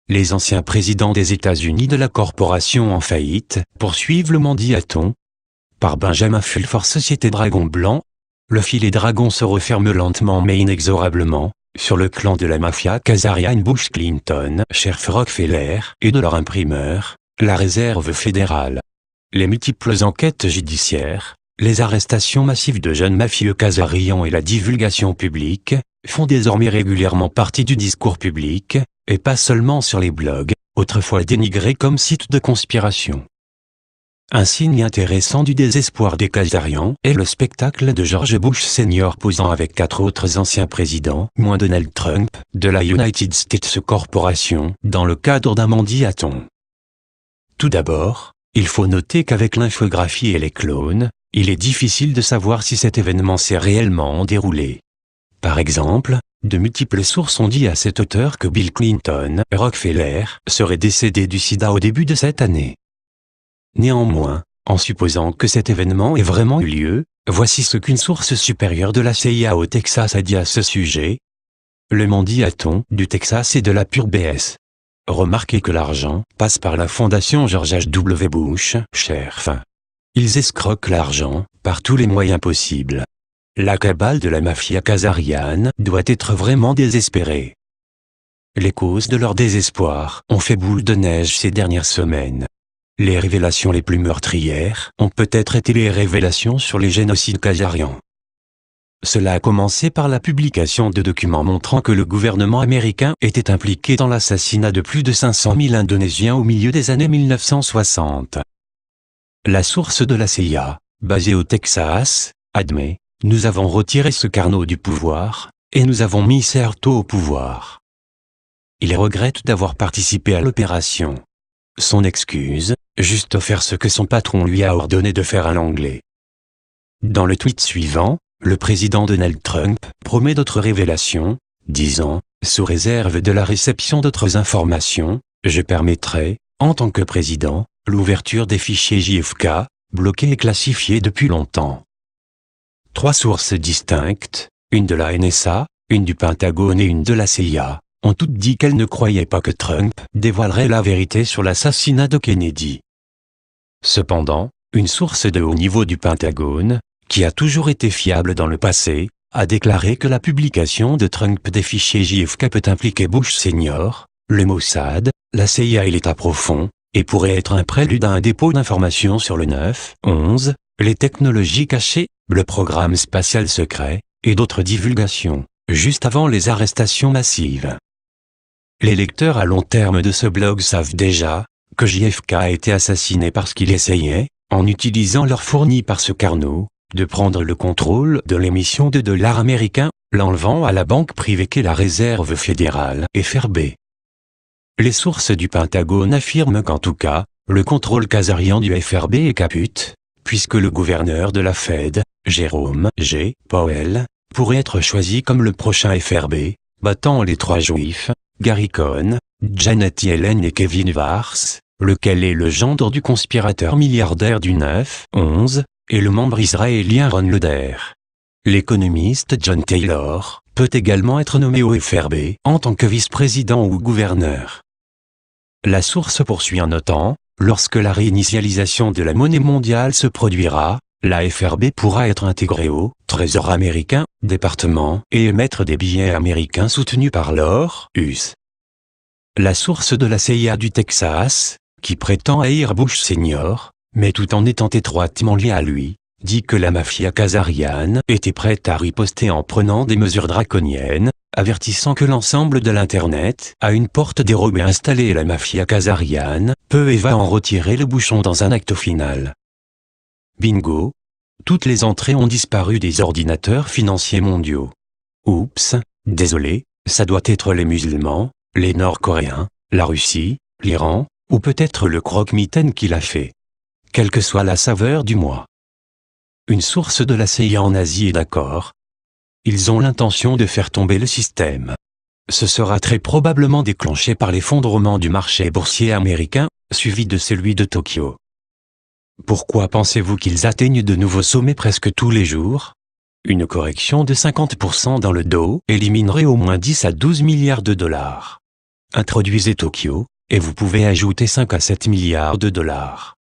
les anciens présidents des États-Unis de la corporation en faillite poursuivent le Mandiaton. Par Benjamin Fulford Société Dragon Blanc, le filet dragon se referme lentement mais inexorablement sur le clan de la mafia Khazarian Bush-Clinton, chef Rockefeller, et de leur imprimeur, la Réserve fédérale. Les multiples enquêtes judiciaires, les arrestations massives de jeunes mafieux khazarians et la divulgation publique font désormais régulièrement partie du discours public, et pas seulement sur les blogs, autrefois dénigrés comme sites de conspiration. Un signe intéressant du désespoir des Khazarians est le spectacle de George Bush Sr. posant avec 4 autres anciens présidents, moins Donald Trump, de la United States Corporation, dans le cadre d'un Mandiaton. Tout d'abord, il faut noter qu'avec l'infographie et les clones, il est difficile de savoir si cet événement s'est réellement déroulé. Par exemple, de multiples sources ont dit à cet auteur que Bill Clinton, Rockefeller, serait décédé du sida au début de cette année. Néanmoins, en supposant que cet événement ait vraiment eu lieu, voici ce qu'une source supérieure de la CIA au Texas a dit à ce sujet. Le Mandiaton du Texas est de la pure BS. Remarquez que l'argent passe par la fondation George H.W. Bush, chef. Ils escroquent l'argent par tous les moyens possibles. La cabale de la mafia khazariane doit être vraiment désespérée. Les causes de leur désespoir ont fait boule de neige ces dernières semaines. Les révélations les plus meurtrières ont peut-être été les révélations sur les génocides khazarians. Cela a commencé par la publication de documents montrant que le gouvernement américain était impliqué dans l'assassinat de plus de 500 000 Indonésiens au milieu des années 1960. La source de la CIA, basée au Texas, admet « Nous avons retiré ce carnot du pouvoir, et nous avons mis Serto au pouvoir. » Il regrette d'avoir participé à l'opération. Son excuse, juste faire ce que son patron lui a ordonné de faire à l'anglais. Dans le tweet suivant, le président Donald Trump promet d'autres révélations, disant, sous réserve de la réception d'autres informations, je permettrai, en tant que président, l'ouverture des fichiers JFK, bloqués et classifiés depuis longtemps. 3 sources distinctes, une de la NSA, une du Pentagone et une de la CIA, ont toutes dit qu'elles ne croyaient pas que Trump dévoilerait la vérité sur l'assassinat de Kennedy. Cependant, une source de haut niveau du Pentagone, qui a toujours été fiable dans le passé, a déclaré que la publication de Trump des fichiers JFK peut impliquer Bush Sr., le Mossad, la CIA et l'État profond, et pourrait être un prélude à un dépôt d'informations sur le 9/11, les technologies cachées, le programme spatial secret, et d'autres divulgations, juste avant les arrestations massives. Les lecteurs à long terme de ce blog savent déjà que JFK a été assassiné parce qu'il essayait, en utilisant l'or fourni par ce carnot, de prendre le contrôle de l'émission de dollars américains, l'enlevant à la banque privée qu'est la Réserve fédérale, FRB. Les sources du Pentagone affirment qu'en tout cas, le contrôle khazarien du FRB est caput, puisque le gouverneur de la Fed, Jerome G. Powell, pourrait être choisi comme le prochain FRB, battant les 3 juifs, Gary Cohn, Janet Yellen et Kevin Vars, lequel est le gendre du conspirateur milliardaire du 9/11, et le membre israélien Ron Lauder. L'économiste John Taylor peut également être nommé au FRB en tant que vice-président ou gouverneur. La source poursuit en notant, lorsque la réinitialisation de la monnaie mondiale se produira, la FRB pourra être intégrée au Trésor américain, département, et émettre des billets américains soutenus par l'or, US. La source de la CIA du Texas, qui prétend haïr Bush Sr., mais tout en étant étroitement liée à lui, dit que la mafia khazariane était prête à riposter en prenant des mesures draconiennes, avertissant que l'ensemble de l'Internet a une porte dérobée installée et la mafia khazariane peut et va en retirer le bouchon dans un acte final. Bingo! Toutes les entrées ont disparu des ordinateurs financiers mondiaux. Oups, désolé, ça doit être les musulmans, les Nord-Coréens, la Russie, l'Iran, ou peut-être le croque-mitaine qui l'a fait. Quelle que soit la saveur du mois. Une source de la CIA en Asie est d'accord. Ils ont l'intention de faire tomber le système. Ce sera très probablement déclenché par l'effondrement du marché boursier américain, suivi de celui de Tokyo. Pourquoi pensez-vous qu'ils atteignent de nouveaux sommets presque tous les jours? Une correction de 50% dans le Dow éliminerait au moins 10 à 12 milliards de dollars. Introduisez Tokyo, et vous pouvez ajouter 5 à 7 milliards de dollars.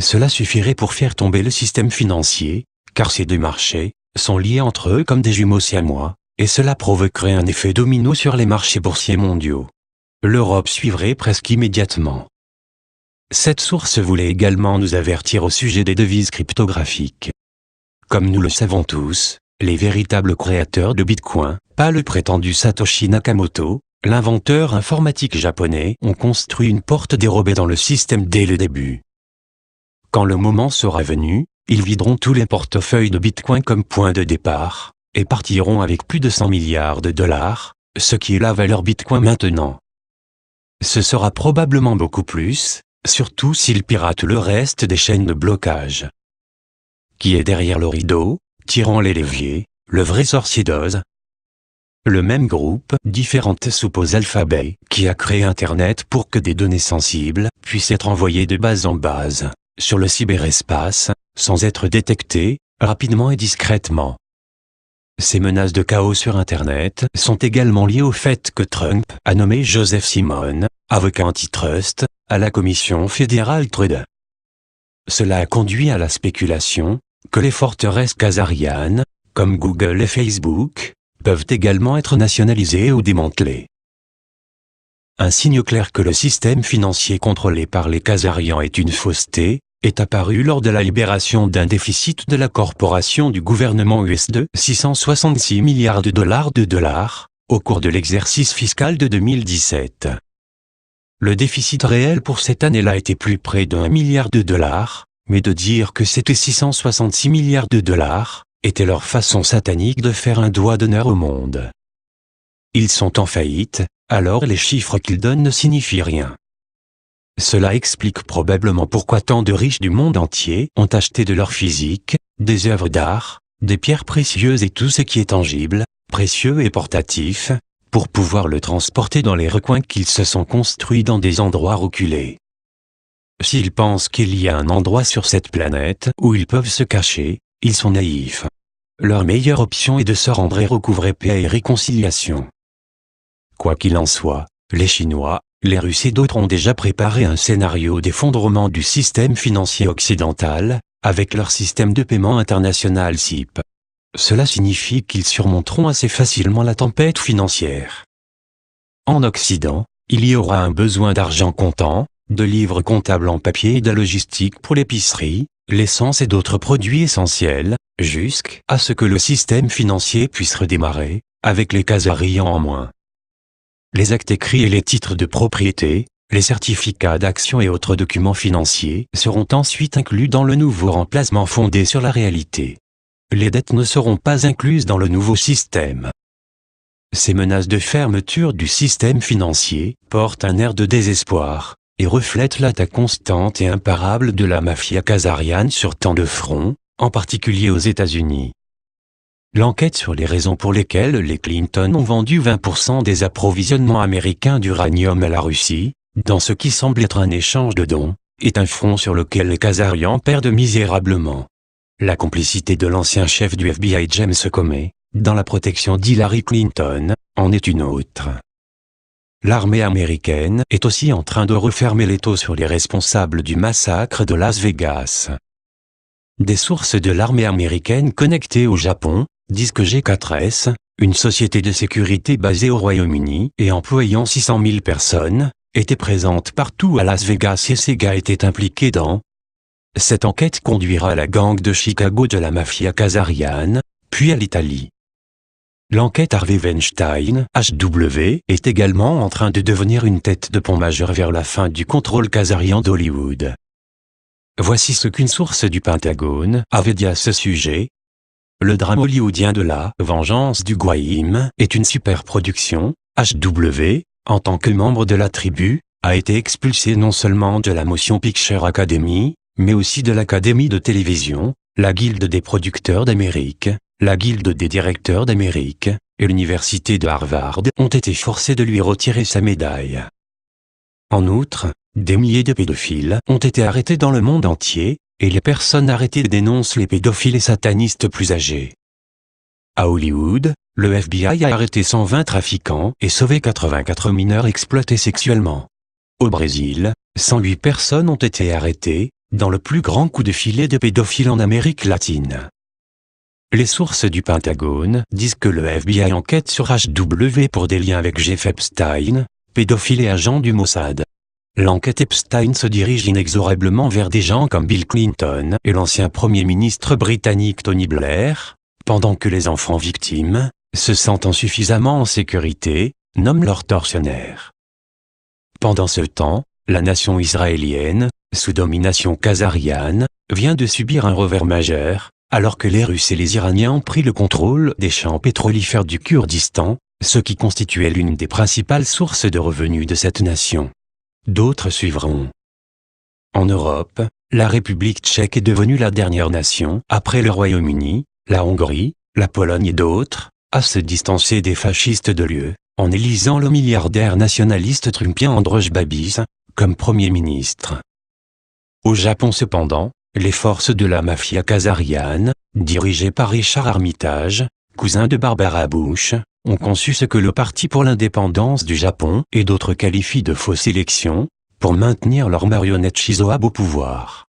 Cela suffirait pour faire tomber le système financier, car ces deux marchés sont liés entre eux comme des jumeaux siamois, et cela provoquerait un effet domino sur les marchés boursiers mondiaux. L'Europe suivrait presque immédiatement. Cette source voulait également nous avertir au sujet des devises cryptographiques. Comme nous le savons tous, les véritables créateurs de Bitcoin, pas le prétendu Satoshi Nakamoto, l'inventeur informatique japonais, ont construit une porte dérobée dans le système dès le début. Quand le moment sera venu, ils videront tous les portefeuilles de Bitcoin comme point de départ, et partiront avec plus de 100 milliards de dollars, ce qui est la valeur Bitcoin maintenant. Ce sera probablement beaucoup plus, surtout s'ils piratent le reste des chaînes de blocage. Qui est derrière le rideau, tirant les leviers, le vrai sorcier d'Oz? Le même groupe, différentes suppose Alphabet, qui a créé Internet pour que des données sensibles puissent être envoyées de base en base, sur le cyberespace, sans être détectées, rapidement et discrètement. Ces menaces de chaos sur Internet sont également liées au fait que Trump a nommé Joseph Simon, avocat antitrust, à la Commission fédérale Trade. Cela a conduit à la spéculation que les forteresses khazarianes, comme Google et Facebook, peuvent également être nationalisées ou démantelées. Un signe clair que le système financier contrôlé par les Khazarians est une fausseté est apparu lors de la libération d'un déficit de la corporation du gouvernement US de 666 milliards de dollars, au cours de l'exercice fiscal de 2017. Le déficit réel pour cette année-là était plus près d'1 milliard de dollars, mais de dire que c'était 666 milliards de dollars, était leur façon satanique de faire un doigt d'honneur au monde. Ils sont en faillite, alors les chiffres qu'ils donnent ne signifient rien. Cela explique probablement pourquoi tant de riches du monde entier ont acheté de l'or physique, des œuvres d'art, des pierres précieuses et tout ce qui est tangible, précieux et portatif, pour pouvoir le transporter dans les recoins qu'ils se sont construits dans des endroits reculés. S'ils pensent qu'il y a un endroit sur cette planète où ils peuvent se cacher, ils sont naïfs. Leur meilleure option est de se rendre et recouvrer paix et réconciliation. Quoi qu'il en soit, les Chinois, les Russes et d'autres ont déjà préparé un scénario d'effondrement du système financier occidental, avec leur système de paiement international SIP. Cela signifie qu'ils surmonteront assez facilement la tempête financière. En Occident, il y aura un besoin d'argent comptant, de livres comptables en papier et de logistique pour l'épicerie, l'essence et d'autres produits essentiels, jusqu'à ce que le système financier puisse redémarrer, avec les Khazarians en moins. Les actes écrits et les titres de propriété, les certificats d'action et autres documents financiers seront ensuite inclus dans le nouveau remplacement fondé sur la réalité. Les dettes ne seront pas incluses dans le nouveau système. Ces menaces de fermeture du système financier portent un air de désespoir et reflètent l'attaque constante et imparable de la mafia khazariane sur tant de fronts, en particulier aux États-Unis. L'enquête sur les raisons pour lesquelles les Clinton ont vendu 20% des approvisionnements américains d'uranium à la Russie, dans ce qui semble être un échange de dons, est un front sur lequel les Khazarians perdent misérablement. La complicité de l'ancien chef du FBI James Comey, dans la protection d'Hillary Clinton, en est une autre. L'armée américaine est aussi en train de refermer l'étau sur les responsables du massacre de Las Vegas. Des sources de l'armée américaine connectées au Japon disent que G4S, une société de sécurité basée au Royaume-Uni et employant 600 000 personnes, était présente partout à Las Vegas et Sega était impliqué dans. Cette enquête conduira à la gang de Chicago de la mafia khazariane, puis à l'Italie. L'enquête Harvey Weinstein, HW, est également en train de devenir une tête de pont majeure vers la fin du contrôle khazarian d'Hollywood. Voici ce qu'une source du Pentagone avait dit à ce sujet. Le drame hollywoodien de la vengeance du Goïm est une superproduction. HW, en tant que membre de la tribu, a été expulsé non seulement de la Motion Picture Academy, mais aussi de l'Académie de télévision, la Guilde des producteurs d'Amérique, la Guilde des directeurs d'Amérique, et l'Université de Harvard ont été forcés de lui retirer sa médaille. En outre, des milliers de pédophiles ont été arrêtés dans le monde entier, et les personnes arrêtées dénoncent les pédophiles et satanistes plus âgés. À Hollywood, le FBI a arrêté 120 trafiquants et sauvé 84 mineurs exploités sexuellement. Au Brésil, 108 personnes ont été arrêtées, dans le plus grand coup de filet de pédophiles en Amérique latine. Les sources du Pentagone disent que le FBI enquête sur HW pour des liens avec Jeff Epstein, pédophile et agent du Mossad. L'enquête Epstein se dirige inexorablement vers des gens comme Bill Clinton et l'ancien Premier ministre britannique Tony Blair, pendant que les enfants victimes, se sentant suffisamment en sécurité, nomment leurs tortionnaires. Pendant ce temps, la nation israélienne, sous domination khazariane, vient de subir un revers majeur, alors que les Russes et les Iraniens ont pris le contrôle des champs pétrolifères du Kurdistan, ce qui constituait l'une des principales sources de revenus de cette nation. D'autres suivront. En Europe, la République tchèque est devenue la dernière nation, après le Royaume-Uni, la Hongrie, la Pologne et d'autres, à se distancer des fascistes de l'UE, en élisant le milliardaire nationaliste trumpien Andrzej Babis comme Premier ministre. Au Japon cependant, les forces de la mafia khazariane, dirigées par Richard Armitage, cousin de Barbara Bush, ont conçu ce que le Parti pour l'indépendance du Japon et d'autres qualifient de fausse élection, pour maintenir leur marionnette Shinzo Abe au pouvoir.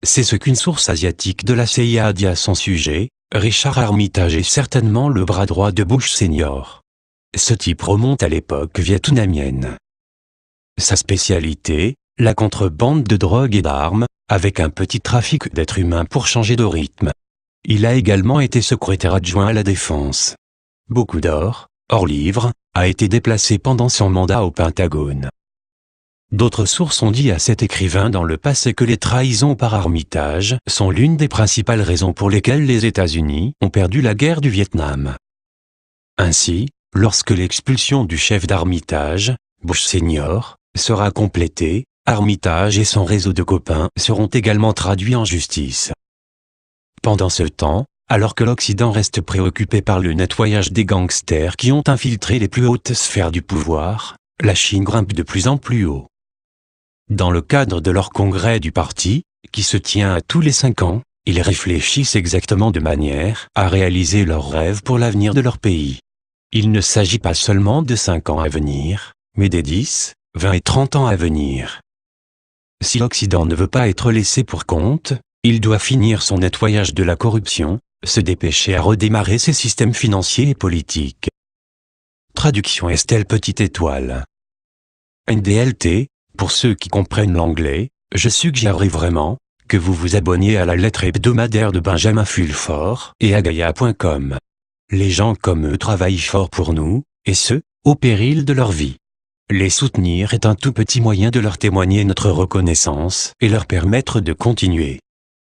C'est ce qu'une source asiatique de la CIA a dit à son sujet: Richard Armitage est certainement le bras droit de Bush Senior. Ce type remonte à l'époque vietnamienne. Sa spécialité, la contrebande de drogue et d'armes, avec un petit trafic d'êtres humains pour changer de rythme. Il a également été secrétaire adjoint à la Défense. Beaucoup d'or, hors livre, a été déplacé pendant son mandat au Pentagone. D'autres sources ont dit à cet écrivain dans le passé que les trahisons par Armitage sont l'une des principales raisons pour lesquelles les États-Unis ont perdu la guerre du Vietnam. Ainsi, lorsque l'expulsion du chef d'Armitage, Bush Senior, sera complétée, Armitage et son réseau de copains seront également traduits en justice. Pendant ce temps, alors que l'Occident reste préoccupé par le nettoyage des gangsters qui ont infiltré les plus hautes sphères du pouvoir, la Chine grimpe de plus en plus haut. Dans le cadre de leur congrès du parti, qui se tient tous les 5 ans, ils réfléchissent exactement de manière à réaliser leurs rêves pour l'avenir de leur pays. Il ne s'agit pas seulement de 5 ans à venir, mais des 10, 20 et 30 ans à venir. Si l'Occident ne veut pas être laissé pour compte, il doit finir son nettoyage de la corruption, se dépêcher à redémarrer ses systèmes financiers et politiques. Traduction Estelle Petite Étoile. NDLT, pour ceux qui comprennent l'anglais, je suggérerais vraiment que vous vous abonniez à la lettre hebdomadaire de Benjamin Fulford et à Gaia.com. Les gens comme eux travaillent fort pour nous, et ce, au péril de leur vie. Les soutenir est un tout petit moyen de leur témoigner notre reconnaissance et leur permettre de continuer.